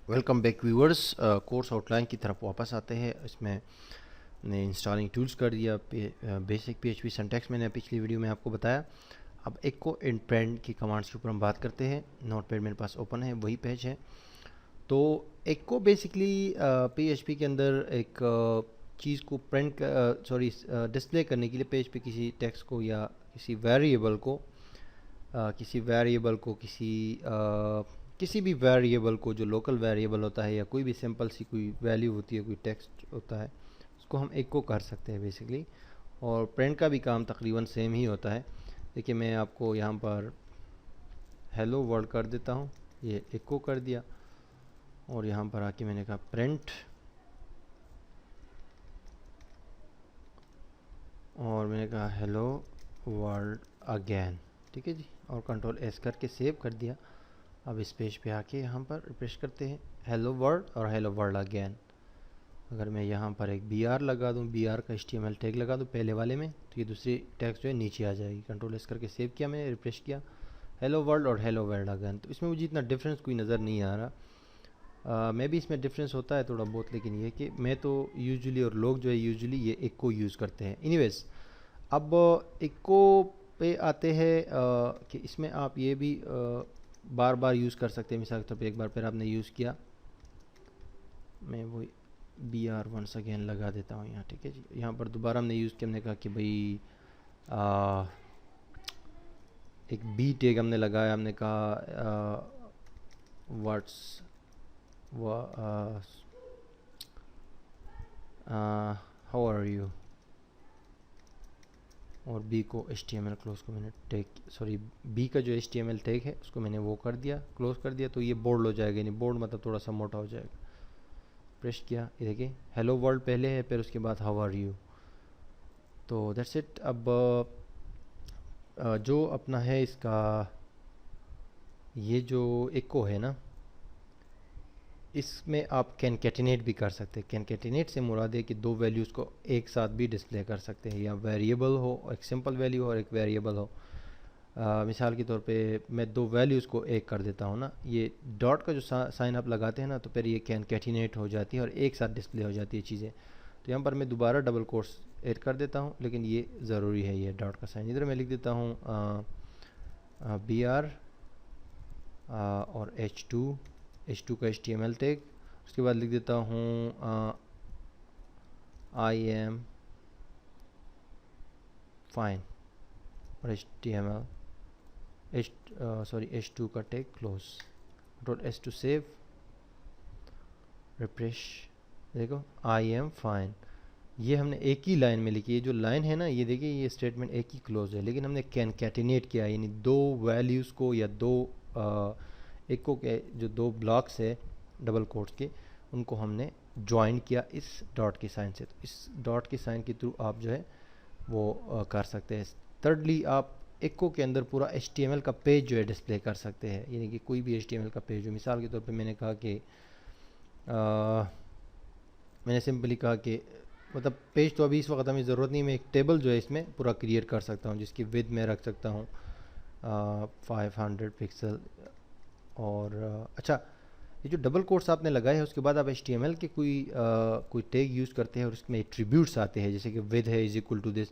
Welcome back viewers. Course outline की तरफ वापस आते हैं। इसमें ने इंस्टॉलिंग टूल्स कर दिया, बेसिक पीएचपी सिंटैक्स मैंने पिछली वीडियो में आपको बताया। अब एक्को एंड प्रिंट की कमांड्स के ऊपर हम बात करते हैं। नोटपैड मेरे पास ओपन है, वही पेज है। तो एक्को बेसिकली पीएचपी के अंदर एक चीज़ को प्रिंट डिस्प्ले करने के लिए पेज पे किसी टेक्स्ट को या किसी वेरिएबल को किसी भी वेरिएबल को जो लोकल वेरिएबल होता है या कोई भी सिंपल सी कोई वैल्यू होती है, कोई टेक्स्ट होता है, उसको हम एक्को कर सकते हैं बेसिकली। और प्रिंट का भी काम तकरीबन सेम ही होता है। देखिए मैं आपको यहाँ पर हेलो वर्ल्ड कर देता हूँ, ये एक्को कर दिया। और यहाँ पर आके मैंने कहा प्रिंट, और मैंने कहा हेलो वर्ल्ड अगेन। ठीक है जी, और कंट्रोल एस करके सेव कर दिया। अब इस पेज पे आके यहाँ पर रिफ्रेश करते हैं, हेलो वर्ल्ड और हेलो वर्ल्ड अगेन। अगर मैं यहाँ पर एक बी आर लगा दूँ, बी आर का HTML टैग लगा दूँ पहले वाले में, तो ये दूसरी टैग्स जो है नीचे आ जाएगी। कंट्रोल एस करके सेव किया मैंने, रिफ्रेश किया, हेलो वर्ल्ड और हेलो वर्ल्ड अगेन। तो इसमें मुझे इतना डिफरेंस कोई नज़र नहीं आ रहा। मैं भी इसमें डिफरेंस होता है थोड़ा बहुत, लेकिन ये कि मैं तो यूजुअली और लोग जो है यूजुअली ये एक्को यूज़ करते हैं। एनीवेज, अब एक्को पे आते हैं कि इसमें आप ये भी बार बार यूज़ कर सकते हैं। मिसाल के तौर पर एक बार फिर आपने यूज़ किया, मैं वो बी आर वंस अगेन लगा देता हूँ यहाँ। ठीक है जी, यहाँ पर दोबारा हमने यूज़ किया, हमने कहा कि भाई एक बी टैग हमने लगाया, हमने कहा व्हाट्स हाउ आर यू, और बी को HTML क्लोज को मैंने टैग बी का जो HTML टैग है उसको मैंने वो कर दिया, क्लोज कर दिया। तो ये बोल्ड हो जाएगा, यानी बोल्ड मतलब थोड़ा सा मोटा हो जाएगा। प्रेस किया, ये देखिए हेलो वर्ल्ड पहले है, फिर उसके बाद हाउ आर यू। तो दैट्स इट। अब जो अपना है इसका ये जो एक्को है ना, इसमें आप कैनकेटिनेट भी कर सकते हैं। कैनकेटिनेट से मुराद है कि दो वैल्यूज़ को एक साथ भी डिस्प्ले कर सकते हैं, या वेरिएबल हो, एक सिंपल वैल्यू हो और एक वेरिएबल हो। मिसाल के तौर पे मैं दो वैल्यूज़ को एक कर देता हूँ ना, ये डॉट का जो साइन आप लगाते हैं ना, तो फिर ये कैनकेटिनेट हो जाती है और एक साथ डिस्प्ले हो जाती है चीज़ें। तो यहाँ पर मैं दोबारा डबल कोट्स ऐड कर देता हूँ, लेकिन ये ज़रूरी है, ये डॉट का साइन। इधर मैं लिख देता हूँ बी आर और H2 का HTML टैग। उसके बाद लिख देता हूँ आई एम फाइन और H2 का tag close. Control S to save, refresh. देखो आई एम फाइन, ये हमने एक ही लाइन में लिखी है। जो लाइन है ना, ये देखिए ये स्टेटमेंट एक ही क्लोज है, लेकिन हमने कैनकेटिनेट किया, यानी दो वैल्यूज़ को या दो एक्को के जो दो ब्लॉक्स है डबल कोट्स के, उनको हमने ज्वाइन किया इस डॉट के साइन से। तो इस डॉट के साइन के थ्रू आप जो है वो कर सकते हैं। थर्डली, आप एक्को के अंदर पूरा HTML का पेज जो है डिस्प्ले कर सकते हैं, यानी कि कोई भी HTML का पेज हो। मिसाल के तौर पे मैंने कहा कि मैंने सिंपली कहा कि मतलब पेज तो अभी इस वक्त हमें ज़रूरत नहीं, मैं एक टेबल जो है इसमें पूरा क्रिएट कर सकता हूँ, जिसकी विड्थ में रख सकता हूँ 500 पिक्सल। और अच्छा, ये जो डबल कोट्स आपने लगाए हैं, उसके बाद आप HTML के कोई टैग यूज़ करते हैं और उसमें एट्रीब्यूट्स आते हैं, जैसे कि विद है इज इक्वल टू दिस।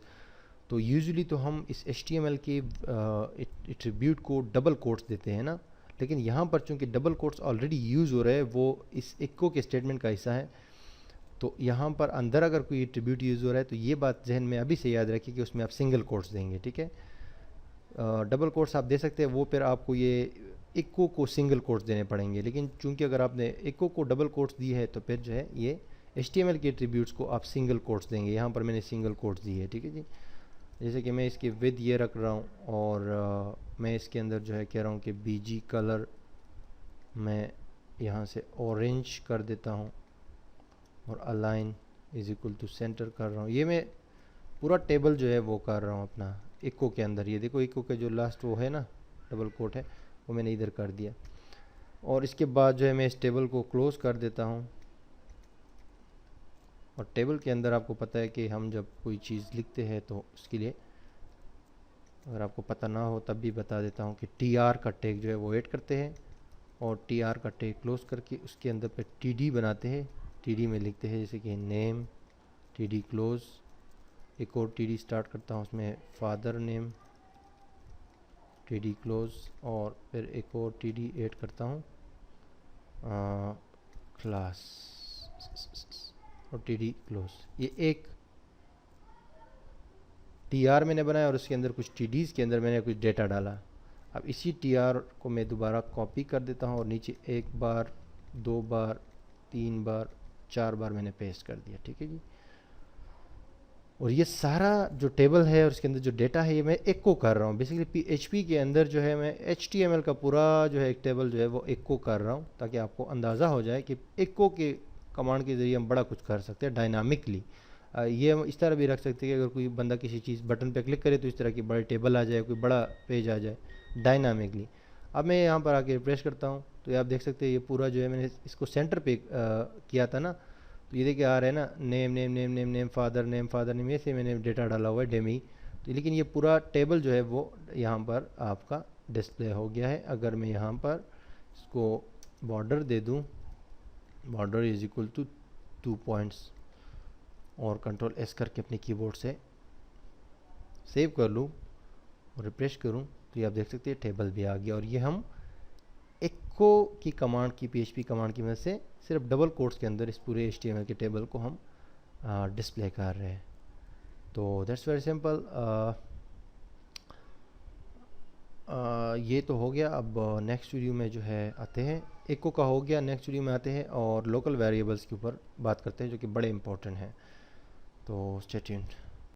तो यूजुअली तो हम इस HTML के एट्रीब्यूट को डबल कोट्स देते हैं ना, लेकिन यहाँ पर चूंकि डबल कोट्स ऑलरेडी यूज़ हो रहे हैं, वो इस एक्को के स्टेटमेंट का हिस्सा है। तो यहाँ पर अंदर अगर कोई एट्रीब्यूट यूज़ हो रहा है, तो ये बात जहन में अभी से याद रखिए कि उसमें आप सिंगल कोट्स देंगे। ठीक है, डबल कोट्स आप दे सकते हैं, वो फिर आपको ये एक्को को सिंगल कोट्स देने पड़ेंगे। लेकिन चूंकि अगर आपने एक्को को डबल कोट्स दी है, तो फिर जो है ये HTML के एट्रीब्यूट्स को आप सिंगल कोट्स देंगे। यहाँ पर मैंने सिंगल कोट्स दी है। ठीक है जी, जैसे कि मैं इसकी विद ये रख रहा हूँ, और मैं इसके अंदर जो है कह रहा हूँ कि BG कलर मैं यहाँ से ऑरेंज कर देता हूँ, और align is equal to centre कर रहा हूँ। ये मैं पूरा टेबल जो है वो कर रहा हूँ अपना एक्को के अंदर। ये देखो एक्को के जो लास्ट वो है ना डबल कोट है, वो मैंने इधर कर दिया। और इसके बाद जो है मैं इस टेबल को क्लोज कर देता हूँ। और टेबल के अंदर आपको पता है कि हम जब कोई चीज़ लिखते हैं, तो उसके लिए अगर आपको पता ना हो तब भी बता देता हूँ कि TR का टैग जो है वो ऐड करते हैं। और टी आर का टैग क्लोज करके उसके अंदर पे टी डी बनाते हैं। टी डी में लिखते हैं जैसे कि नेम, टी डी क्लोज, एक और टी डी स्टार्ट करता हूँ उसमें father name, T D close, और फिर एक और टी डी ऐड करता हूँ क्लास और टी डी क्लोज। ये एक टी आर मैंने बनाया और उसके अंदर कुछ टी डीज़ के अंदर मैंने कुछ डेटा डाला। अब इसी टी आर को मैं दोबारा कॉपी कर देता हूँ और नीचे एक बार, दो बार, तीन बार, चार बार मैंने पेस्ट कर दिया। ठीक है जी। और ये सारा जो टेबल है और उसके अंदर जो डेटा है ये मैं एको कर रहा हूँ। बेसिकली PHP के अंदर जो है मैं HTML का पूरा जो है एक टेबल जो है वो एको कर रहा हूँ, ताकि आपको अंदाज़ा हो जाए कि एको के कमांड के ज़रिए हम बड़ा कुछ कर सकते हैं डायनामिकली। ये हम इस तरह भी रख सकते हैं कि अगर कोई बंदा किसी चीज़ बटन पे क्लिक करे तो इस तरह की बड़े टेबल आ जाए, कोई बड़ा पेज आ जाए डायनामिकली। अब मैं यहाँ पर आके रिफ्रेश करता हूँ तो ये आप देख सकते हैं ये पूरा जो है मैंने इसको सेंटर पे किया था ना, तो ये देखिए आ रहा है ना, name name name name name father name, ये से मैंने डेटा डाला हुआ है डेमी। तो लेकिन ये पूरा टेबल जो है वो यहाँ पर आपका डिस्प्ले हो गया है। अगर मैं यहाँ पर इसको बॉर्डर दे दूँ, border is equal to 2 points, और कंट्रोल S करके अपने कीबोर्ड से सेव कर लूँ और रिफ्रेश करूँ तो ये आप देख सकते हैं टेबल भी आ गया। और ये हम एको की कमांड की, PHP कमांड की मदद से सिर्फ डबल कोट्स के अंदर इस पूरे HTML के टेबल को हम डिस्प्ले कर रहे हैं। तो दैट्स वेरी सिंपल। ये तो हो गया। अब नेक्स्ट वीडियो में जो है आते हैं, एको का हो गया, नेक्स्ट वीडियो में आते हैं और लोकल वेरिएबल्स के ऊपर बात करते हैं जो कि बड़े इंपॉर्टेंट हैं। तो स्टे ट्यून्ड।